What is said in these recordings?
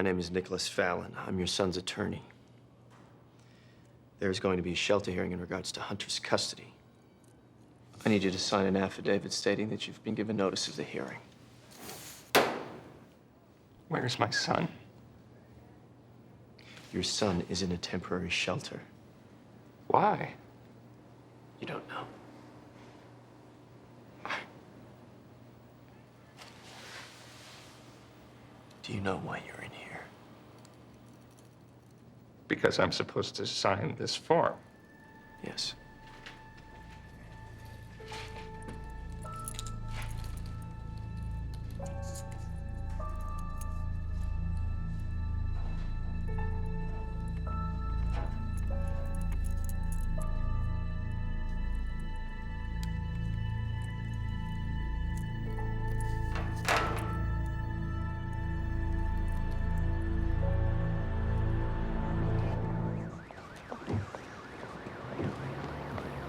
My name is Nick Fallin. I'm your son's attorney. There's going to be a shelter hearing in regards to Hunter's custody. I need you to sign an affidavit stating that you've been given notice of the hearing. Where's my son? Your son is in a temporary shelter. Why? You don't know. Do you know why you're in here? Because I'm supposed to sign this form. Yes.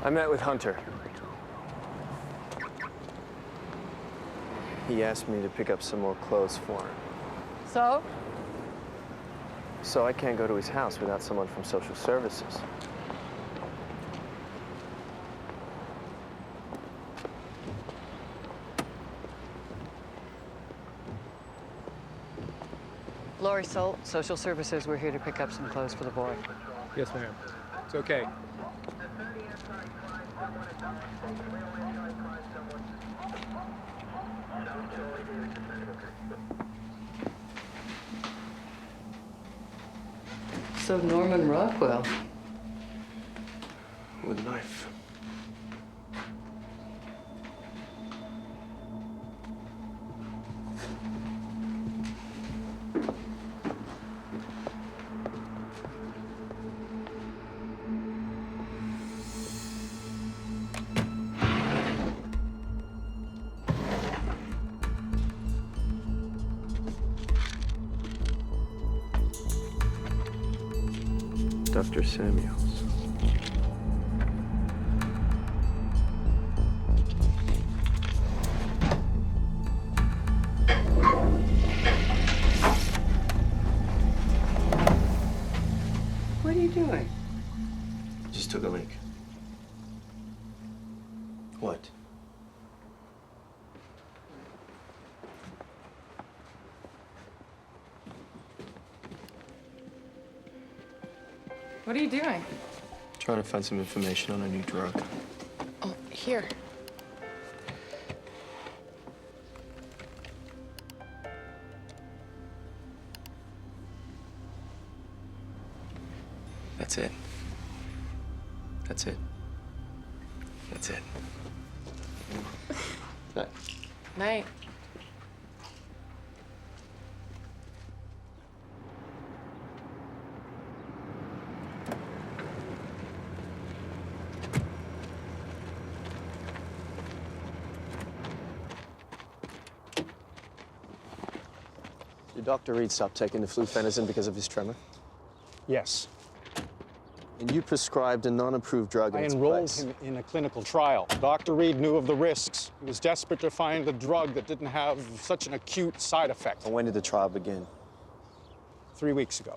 I met with Hunter. He asked me to pick up some more clothes for him. So? So I can't go to his house without someone from social services. Lori Solt, Social Services. We're here to pick up some clothes for the boy. Yes, ma'am. It's okay. So Norman Rockwell. With a knife. Dr. Samuels. What are you doing? Just took a leak. What? What are you doing? Trying to find some information on a new drug. Oh, here. That's it. That's it. That's it. Night. Night. Did Dr. Reed stop taking the flufenazine because of his tremor? Yes. And you prescribed a non-approved drug in I its enrolled place. him in a clinical trial. Dr. Reed knew of the risks. He was desperate to find a drug that didn't have such an acute side effect. And when did the trial begin? 3 weeks ago.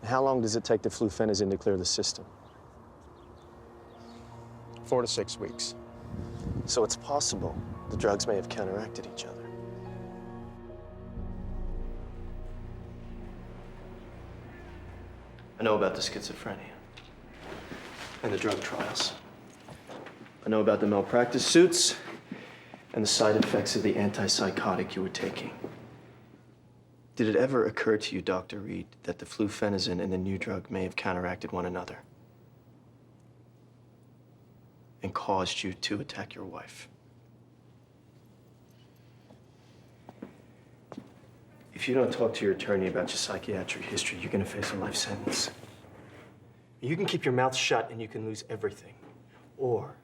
And how long does it take the flufenazine to clear the system? 4 to 6 weeks. So it's possible the drugs may have counteracted each other. I know about the schizophrenia and the drug trials. I know about the malpractice suits and the side effects of the antipsychotic you were taking. Did it ever occur to you, Dr. Reed, that the flufenazine and the new drug may have counteracted one another and caused you to attack your wife? If you don't talk to your attorney about your psychiatric history, you're gonna face a life sentence. You can keep your mouth shut and you can lose everything. Or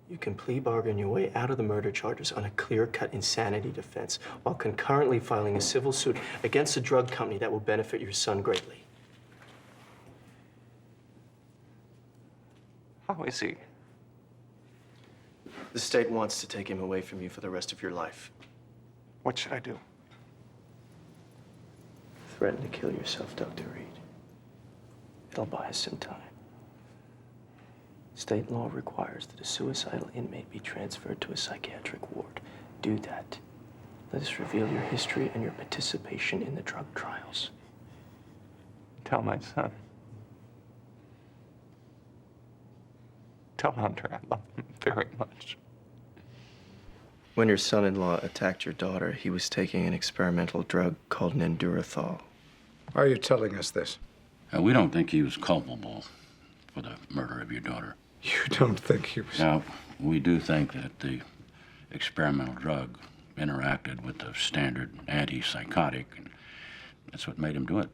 you can plea bargain your way out of the murder charges on a clear-cut insanity defense while concurrently filing a civil suit against a drug company that will benefit your son greatly. How is he? The state wants to take him away from you for the rest of your life. What should I do? threaten to kill yourself, Dr. Reed. It'll buy us some time. State law requires that a suicidal inmate be transferred to a psychiatric ward. Do that. Let us reveal your history and your participation in the drug trials. Tell my son. Tell Hunter I love him very much. When your son-in-law attacked your daughter, he was taking an experimental drug called an endurethol. Why are you telling us this? We don't think he was culpable for the murder of your daughter. You don't think he was... Now, we do think that the experimental drug interacted with the standard antipsychotic, and that's what made him do it.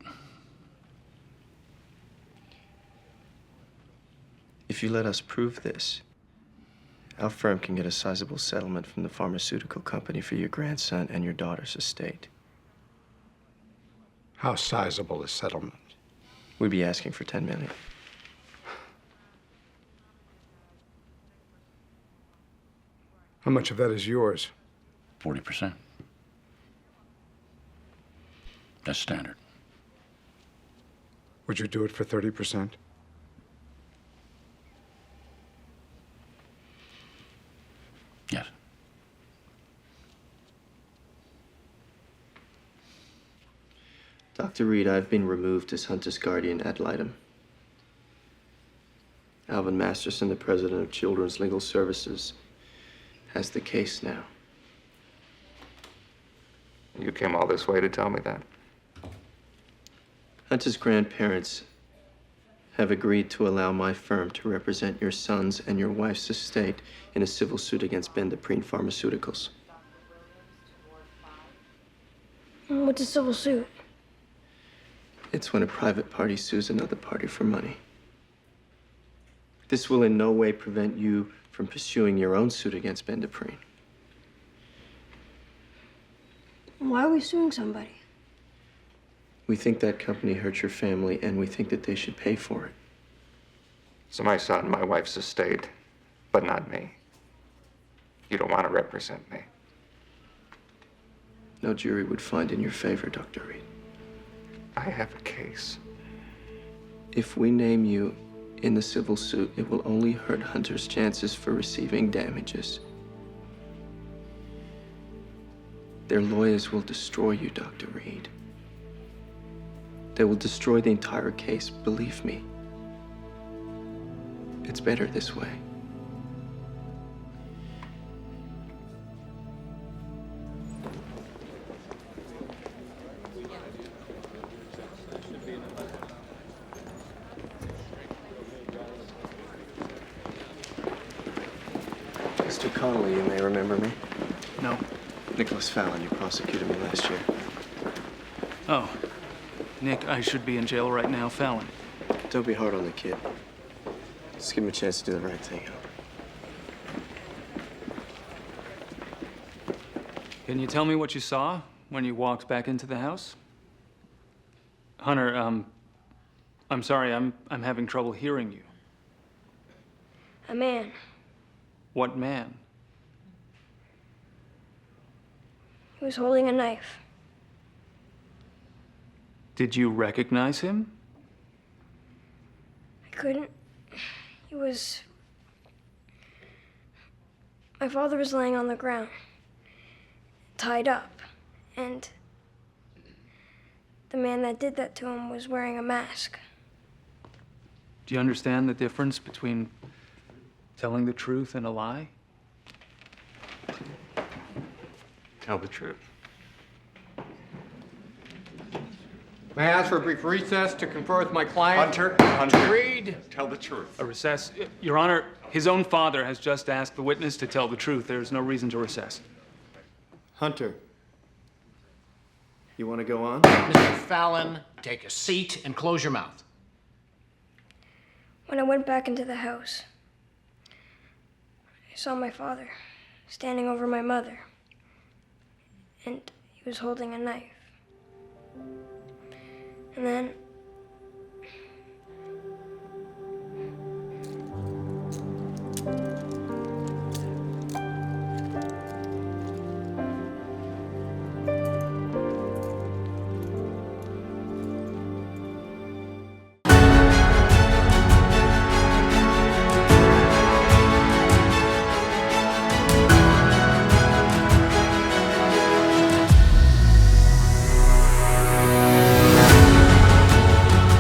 If you let us prove this, our firm can get a sizable settlement from the pharmaceutical company for your grandson and your daughter's estate. How sizable a settlement? We'd be asking for $10 million. How much of that is yours? 40%. That's standard. Would you do it for 30%? Yes. Dr. Reed, I've been removed as Hunter's guardian ad litem. Alvin Masterson, the president of Children's Legal Services, has the case now. You came all this way to tell me that? Hunter's grandparents have agreed to allow my firm to represent your son's and your wife's estate in a civil suit against Bendaprine Pharmaceuticals. What's a civil suit? It's when a private party sues another party for money. This will in no way prevent you from pursuing your own suit against Bendaprine. Why are we suing somebody? We think that company hurt your family, and we think that they should pay for it. So my son, my wife's estate, but not me. You don't want to represent me. No jury would find in your favor, Dr. Reed. I have a case. If we name you in the civil suit, it will only hurt Hunter's chances for receiving damages. Their lawyers will destroy you, Dr. Reed. They will destroy the entire case, believe me. It's better this way. Mr. Connolly, you may remember me. No. Nicholas Fallin, you prosecuted me last year. Oh. Nick, I should be in jail right now, Fallin. Don't be hard on the kid. Just give him a chance to do the right thing. Can you tell me what you saw when you walked back into the house? Hunter, I'm sorry, I'm having trouble hearing you. A man. What man? He was holding a knife. Did you recognize him? I couldn't. He was... My father was laying on the ground, tied up, and the man that did that to him was wearing a mask. Do you understand the difference between telling the truth and a lie? Tell the truth. May I ask for a brief recess to confer with my client? Hunter. Reed. Tell the truth. A recess? Your Honor, his own father has just asked the witness to tell the truth. There's no reason to recess. Hunter, you want to go on? Mr. Fallin, take a seat and close your mouth. When I went back into the house, I saw my father standing over my mother, and he was holding a knife. And then